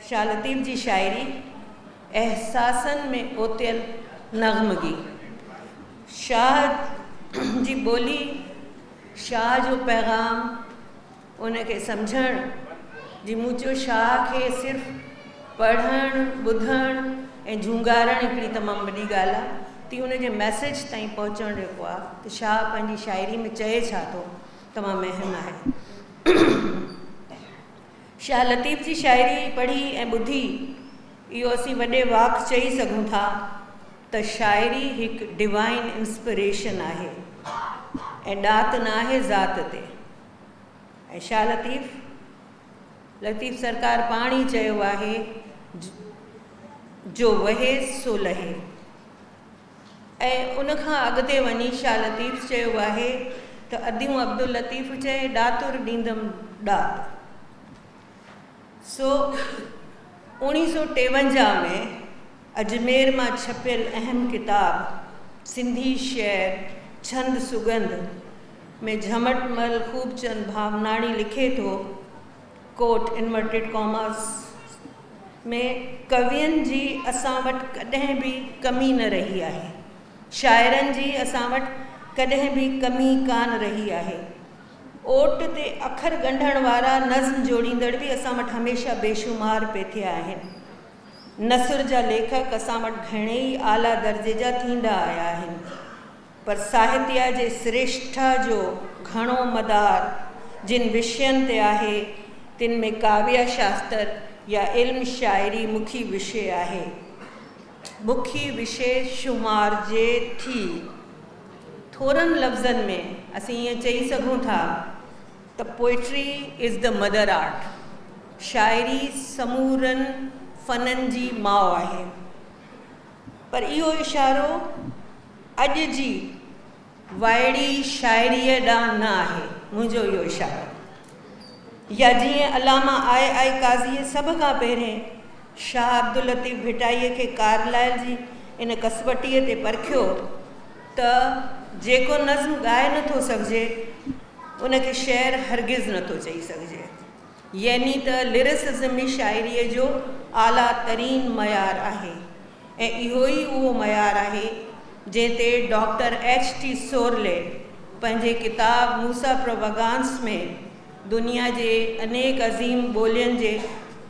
शाह लतीफ़ जी शाइरी एहसासन में ओतियल नग़्मगी। शाह जी ॿोली, शाह जो पैगाम उनखे सम्झण जी मुंहिंजो शाह खे सिर्फ़ु पढ़णु ॿुधणु ऐं झूंगारण हिकिड़ी तमामु वॾी ॻाल्हि आहे। ती उनजे मैसेज ताईं पहुचणु जेको आहे त शाह पंहिंजी शाइरी में चए छा थो, तमामु अहम आहे। शाह लतीफ़ जी शाइरी पढ़ी ऐं ॿुधी इहो असीं वॾे वाक चई सघूं था त शाइरी हिकु डिवाइन इंस्पिरेशन आहे ऐं ॾात न आहे ज़ात ते। ऐं शाह लतीफ़ सरकार पाण ई चयो आहे, जो वहे सो लहे। ऐं उनखां अॻिते वञी शाह लतीफ़ चयो आहे त अदियूं अब्दुल लतीफ़ चए ॾातुर ॾींदमि ॾात। सो 1953 में अजमेर मां छपियल अहम किताब सिंधी शेर छंद सुगंध में झमटमल ख़ूबचंद भावनाणी लिखे थो, कोट इन्वर्टेड कॉमर्स में, कवियनि जी असां वटि कॾहिं बि कमी न रही आहे, शाइरनि जी असां वटि कॾहिं बि कमी कान रही आहे। ओट ते अखर ॻंढण वारा नज़्म जोड़ींदड़ बि असां वटि हमेशह बेशुमार पे थिया आहिनि। नसर जा लेखक असां वटि घणेई आला दर्जे जा थींदा आया आहिनि, पर साहित्य जे श्रेष्ठता जो घणो मदार जिन विषयनि ते आहे तिन में काव्य शास्त्र या इल्म शाइरी मुखी विषय आहे। मुखी विषय शुमार जे थी थोरनि लफ़्ज़नि में असीं ईअं चई सघूं था त poetry is the mother art. शाइरी समूरनि फ़ननि जी माउ आहे। पर इहो इशारो अॼु जी वाइड़ी शाइरीअ ॾांहुं न आहे, मुंहिंजो इहो इशारो। या जीअं अलामा आई काज़ीअ सभ खां पहिरें शाह अब्दुल लतीफ़ भिटाईअ खे कारलाइल जी इन कसवटीअ ते परखियो त जेको नज़्म ॻाए नथो सघिजे उनखे शेर हरगिज़ नथो चई सघिजे। यानी त लिरिसिज़म ई शाइरीअ जो आला तरीन मयार आहे ऐं इहो ई उहो मयार आहे जंहिं ते डॉक्टर H.T. सोरले पंहिंजे किताब मूसा प्रोवगांस में दुनिया जे अनेक अज़ीम ॿोलियुनि जे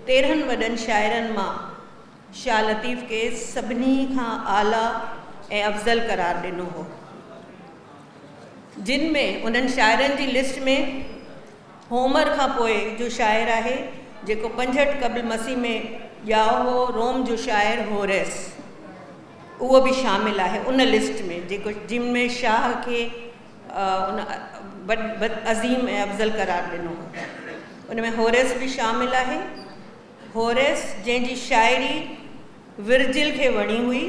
13 वॾनि शाइरनि मां शाह लतीफ़ खे सभिनी खां आला ऐं अफ़ज़ल करार ॾिनो हो, जिन में उन्हनि शाइरनि जी लिस्ट में होमर खां पोइ जो शाइर आहे जेको 65 क़ब्ल मसीह में ॼाओ हो, रोम जो शाइर होरेस, उहो बि शामिल आहे उन लिस्ट में जेको जिन में शाह खे उन अज़ीम ऐं अफ़ज़ल करार ॾिनो हो। उन में होरेस बि शामिल आहे। होरेस जंहिंजी शाइरी विर्जिल खे वणी हुई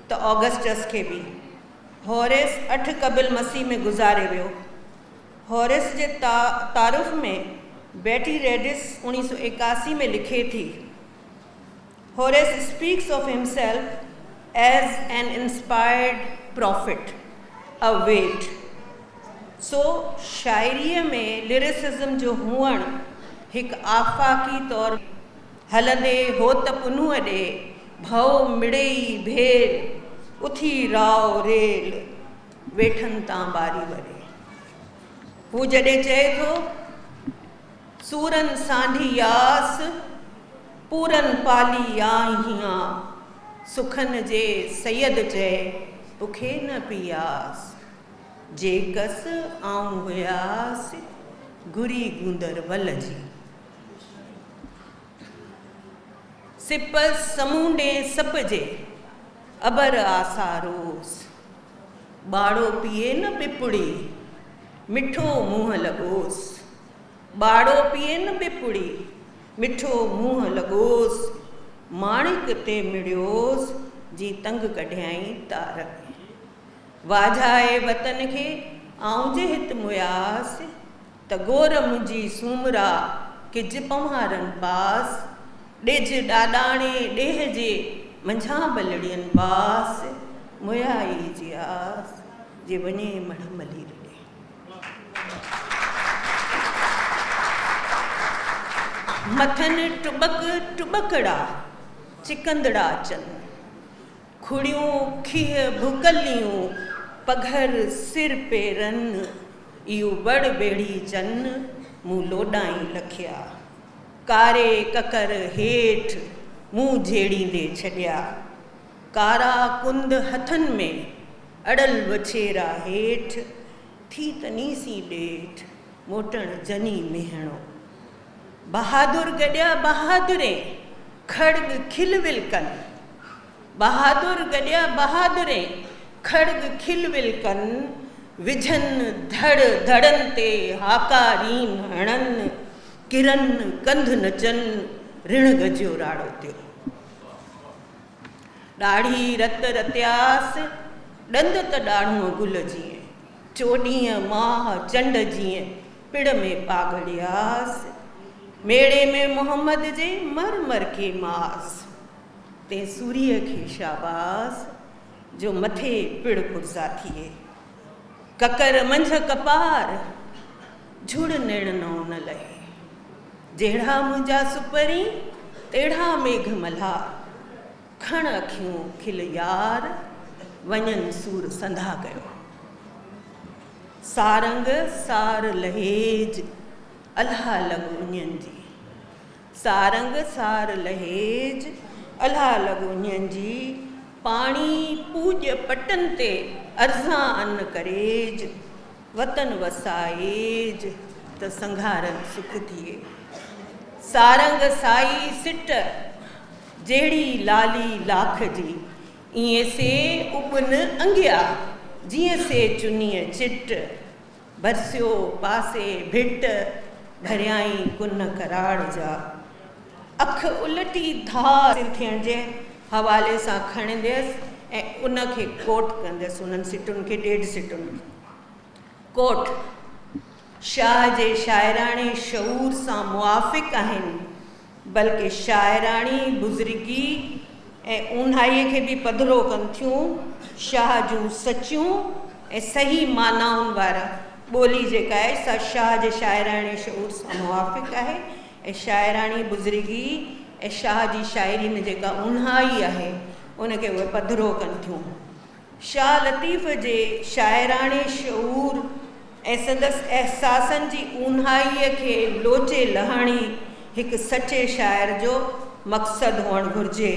त ऑगस्टस खे बि। होरेस 8 क़ब्ल मसीह में गुज़ारे वियो। होरेस जे तारुफ़ में बेटी रेडिस 1981 में लिखे थी, Horace speaks of himself as an inspired prophet, a vate. So शाइरीअ में लिरिसिज़म जो हुअणु हिकु आफ़ाक़ी तौरु हलंदे हो त पुन्हूअ ॾे भव मिड़ेई भेल उथी राव रेल वेठनि तां बारी वरे। हू जॾहिं चए थो सूरन सांढी यास पूरन पाली आहियां, सुखन जे सैयद चए बुखे न पियास, जेकस आऊं हुयास गुरी गुंदर वल जी। सिपस समूंडे सप जे अबर आसारोस, बाड़ो पिए न पिपुड़ी मिठो मुंहुं लॻोस, बाड़ो पिए न पिपुड़ी मिठो मुंहुं लॻोस, माणिक ते मिड़ियोस जी तंग कढियाई तार में, वाझाए वतन खे आऊं जे हित मुयास, त गोर मुंहिंजी सूमरा किज पम्हारनि पास, ॾिज ॾाॾाणे ॾेह जे मंझां बलड़ियनि बास, मुयाई जी आस जे वञे मढ़मली ॾे। मथनि टुबक टुबकड़ा चिकंदड़ा अचनि, खुड़ियूं खीह भुकलियूं पघर सिर पेरनि, इहो बड़ बेड़ी चन मूं लोॾाई लखिया, कारे ककर हेठि मूं झेड़ींदे छॾिया, कारा कुंद हथनि में अड़ल वछेरा हेठि, थी त नीसी ॾेठि मोटण जनी मेहणो, बहादुर गॾिया बहादुरें खड़ग खिलविल कनि, बहादुर गॾिया बहादुरें खड़ग खिलविल कनि, विझनि धड़ धड़नि ते हाकारीन हणनि, किरनि कंध नचनि रिण गजियो राड़ो थियो, ॾाढ़ी रत रत्यास ॾंद त ॾाढ़ूं गुल जीअं, चोॾीअं माह चंड जीअं पिड़ में पागड़ियास, मेड़े में मोहम्मद जे मर मर के मास, ते सूर्य खे शाबास जो मथे पिड़ पुरज़ा थिए, ककर मंझ कपार झुड़ निर्णो न लहे, जहिड़ा मुंहिंजा सुपरी तेढ़ा मेघ मल्हार, खण अखियूं खिल यार वञनि सूर संधा कयो, सारंग सार लहेज अल्हा लॻ उञनि जी, सारंग सार लहेज अल्हा लॻ उञनि जी, पाणी पूॼ पटनि ते अर्ज़ां अन्न करेज, वतन वसाएज त संघारनि सुख थिए, सारंग साई सिट जहिड़ी लाली लाख जी, ईअं से उबन अंगिया जीअं से चुनीअ चिट, बरसियो पासे भिट भरियाई कुन कराड़ जा, अख उलटी धार थियण जे हवाले सां खणंदसि ऐं उनखे कोट कंदसि, उन्हनि सिटुनि खे 1.5 सिटुनि कोट शाह जे शाइराणे शऊर सां मुआफ़िक़ आहिनि, बल्कि शाइराणी बुज़ुर्गी ऐं ऊन्हाईअ खे बि पधिरो कनि थियूं, शाह जूं सचियूं ऐं सही मानाउनि वारा ॿोली जेका आहे सा शाह जे शाइराणे शऊर सां मुआफ़िक़ आहे, ऐं शाइराणी बुज़ुर्गी ऐं शाह जी शाइरी में जेका ऊन्हाई आहे उनखे उहे पधिरो कनि थियूं, शाह लतीफ़ जे शाइराणे शऊर ऐं संदसि एहसासनि जी ऊन्हाईअ खे लोचे लहणी हिकु सचे शाइर जो मक़सदु हुअणु घुरिजे।